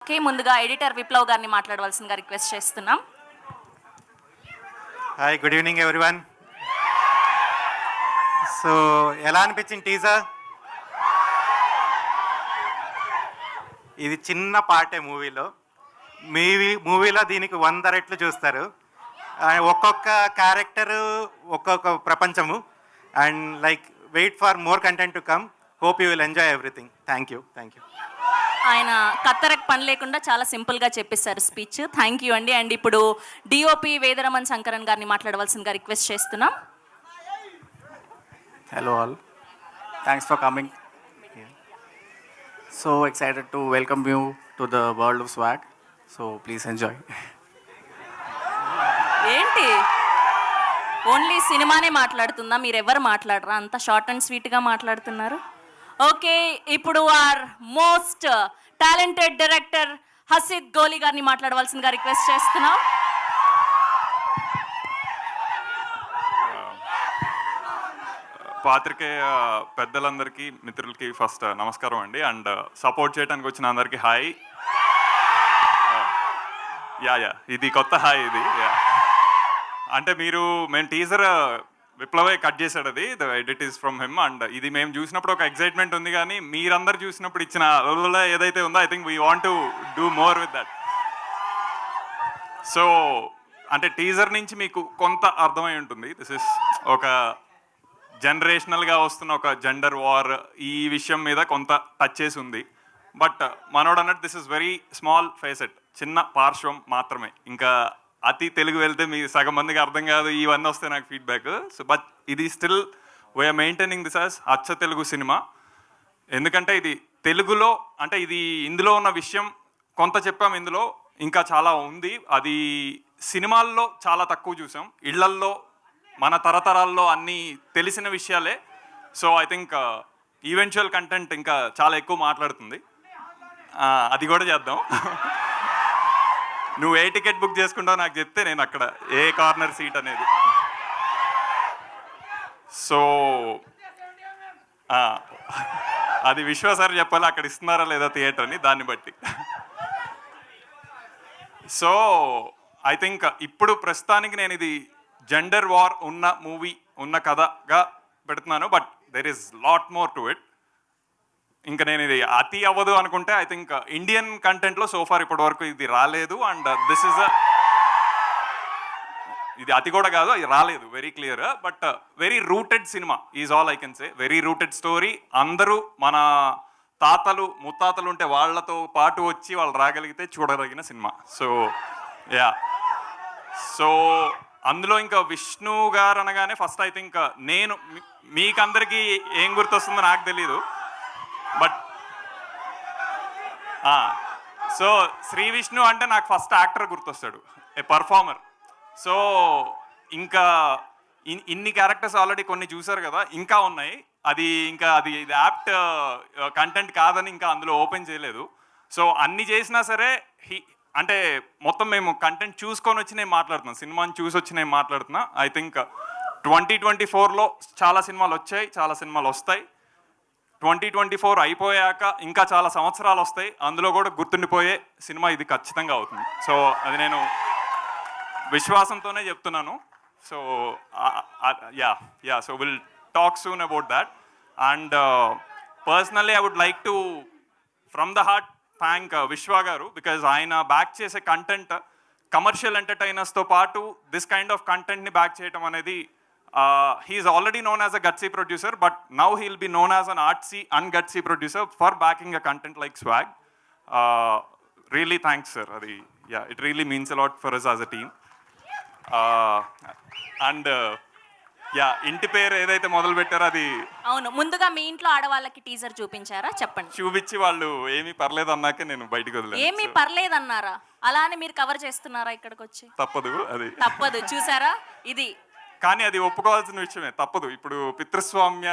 Okay, ముందుగా editor Viplav గారిని మాట్లాడవలసిందిగా రిక్వెస్ట్ చేస్తున్నాం. Hi, good evening everyone. So ఎలా అనిపించింది టీజర్? ఇది చిన్న పార్టే మూవీలో. మూవీలో దీనికి 100 రెట్లు చూస్తారు. ఒక్కొక్క క్యారెక్టరు ఒక్కొక్క ప్రపంచము. And like weight for more content to come. Hope you will enjoy everything. Thank you. ఆయన కత్తరకు పని లేకుండా చాలా సింపుల్గా చెప్పేశారు స్పీచ్. థ్యాంక్ యూ అండి. అండ్ ఇప్పుడు డిఓపి వేదరమన్ శంకరన్ గారిని మాట్లాడవలసిందిగా రిక్వెస్ట్ చేస్తున్నాం. Hello all, thanks for coming. So excited to welcome you to the world of swag. So please enjoy. ఏంటి ఓన్లీ సినిమానే మాట్లాడుతుందా? మీరెవరు మాట్లాడరా? అంత షార్ట్ అండ్ స్వీట్గా మాట్లాడుతున్నారు. ఓకే, ఇప్పుడు our most talented director Hasith Goli గారిని మాట్లాడవలసిందిగా రిక్వెస్ట్ చేస్తున్నాం. పాత్రికేయ పెద్దలందరికీ, మిత్రులకి ఫస్ట్ నమస్కారం అండి. అండ్ సపోర్ట్ చేయడానికి వచ్చిన అందరికీ హాయ్. ఇది కొత్త హాయ్. ఇది అంటే మేము టీజర్ విప్లవే కట్ చేశాడు, అది the edit is from him. And ఇది మేము చూసినప్పుడు ఒక ఎక్సైట్మెంట్ ఉంది, కానీ మీరందరూ చూసినప్పుడు ఇచ్చిన ఏదైతే ఉందో I think we want to do more with that. So అంటే టీజర్ నుంచి మీకు కొంత అర్థమై ఉంటుంది. దిస్ ఇస్ ఒక జనరేషనల్గా వస్తున్న ఒక జెండర్ వార్, ఈ విషయం మీద కొంత టచ్ చేసి ఉంది. బట్ మనోడు అన్నట్టు this is very small facet, చిన్న పార్శ్వం మాత్రమే. ఇంకా అతి తెలుగు వెళ్తే మీ సగం మందికి అర్థం కాదు, ఇవన్నీ వస్తాయి నాకు ఫీడ్బ్యాక్. సో బట్ ఇది still we are maintaining this as అచ్చ తెలుగు సినిమా. ఎందుకంటే ఇది తెలుగులో, అంటే ఇది ఇందులో ఉన్న విషయం కొంత చెప్పాం, ఇందులో ఇంకా చాలా ఉంది. అది సినిమాల్లో చాలా తక్కువ చూసాం, ఇళ్లల్లో మన తరతరాల్లో అన్నీ తెలిసిన విషయాలే. So I think eventual content ఇంకా చాలా ఎక్కువ మాట్లాడుతుంది. అది కూడా చేద్దాం. నువ్వు ఏ టికెట్ బుక్ చేసుకుంటావు నాకు చెప్తే నేను అక్కడ ఏ కార్నర్ సీట్ అనేది. సో అది విశ్వాసారు చెప్పాలి, అక్కడ ఇస్తున్నారా లేదా థియేటర్ అని, దాన్ని బట్టి. సో ఐ థింక్ ఇప్పుడు ప్రస్తుతానికి నేను ఇది జెండర్ వార్ ఉన్న మూవీ, ఉన్న కథగా పెడుతున్నాను. But there is lot more to it. ఇంకా నేను ఇది అతి అవ్వదు అనుకుంటే ఐ థింక్ ఇండియన్ కంటెంట్లో సోఫార్ ఇప్పటి వరకు ఇది రాలేదు. అండ్ దిస్ ఇస్ ఇది అతి కూడా కాదు, అది రాలేదు, very clear. But very rooted cinema is all I can say. Very rooted story. అందరూ మన తాతలు ముత్తాతలు ఉంటే వాళ్ళతో పాటు వచ్చి వాళ్ళు రాగలిగితే చూడదగిన సినిమా. సో సో అందులో ఇంకా విష్ణు గారు అనగానే ఫస్ట్ ఐ థింక్ నేను మీకందరికీ ఏం గుర్తొస్తుందో నాకు తెలీదు, బట్ సో శ్రీ విష్ణు అంటే నాకు ఫస్ట్ యాక్టర్ గుర్తొస్తాడు, ఏ పర్ఫార్మర్. సో ఇంకా ఇన్ని క్యారెక్టర్స్ ఆల్రెడీ కొన్ని చూసారు కదా, ఇంకా ఉన్నాయి. అది ఇది యాప్ట్ కంటెంట్ కాదని ఇంకా అందులో ఓపెన్ చేయలేదు. సో అన్ని చేసినా సరే అంటే మొత్తం మేము కంటెంట్ చూసుకొని వచ్చి నేను మాట్లాడుతున్నాను, సినిమాని చూసి వచ్చి నేను మాట్లాడుతున్నా. ఐ థింక్ 2024లో చాలా సినిమాలు వచ్చాయి, చాలా సినిమాలు వస్తాయి. 2024 అయిపోయాక ఇంకా చాలా సంవత్సరాలు వస్తాయి, అందులో కూడా గుర్తుండిపోయే సినిమా ఇది ఖచ్చితంగా అవుతుంది. సో అది నేను విశ్వాసంతోనే చెప్తున్నాను. So so will talk soon about that. And personally I would like to from the heart thank Vishwa garu, because ఆయన బ్యాక్ చేసే కంటెంట్ కమర్షియల్ ఎంటర్టైనర్స్తో పాటు దిస్ కైండ్ ఆఫ్ కంటెంట్ని బ్యాక్ చేయడం అనేది, he's already known as a gutsy producer, but now he'll be known as an artsy and gutsy producer for backing a content like Swag. Really thanks sir. అది it really means a lot for us as a team. And ఇంటి పేరు ఏదైతే మొదలు పెట్టారో అది అవును. ముందుగా మీ ఇంట్లో ఆడవాళ్ళకి టీజర్ చూపించారా? చెప్పండి. చూపించి వాళ్ళు ఏమీ పర్లేదు అన్నాకే నేను బయటకు వదిలేదు. ఏమీ పర్లేదు అన్నారా? అలానే మీరు కవర్ చేస్తున్నారా ఇక్కడికి వచ్చి? తప్పదు, అది తప్పదు. చూసారా ఇది? కానీ అది ఒప్పుకోవాల్సిన విషయమే, తప్పదు. ఇప్పుడు పితృస్వామ్య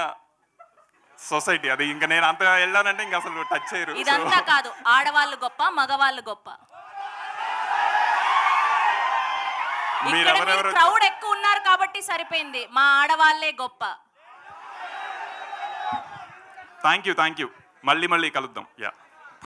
సొసైటీ, అది ఇంకా నేను అంత వెళ్ళానంటే ఇంకా అసలు టచ్ చేయరు. ఇదంతా కాదు, ఆడవాళ్ళు గొప్ప, మగవాళ్ళు గొప్ప. క్రౌడ్ ఎక్కువ ఉన్నారు కాబట్టి సరిపోయింది, మా ఆడవాళ్లే గొప్ప. Thank you. మళ్ళీ కలుద్దాం.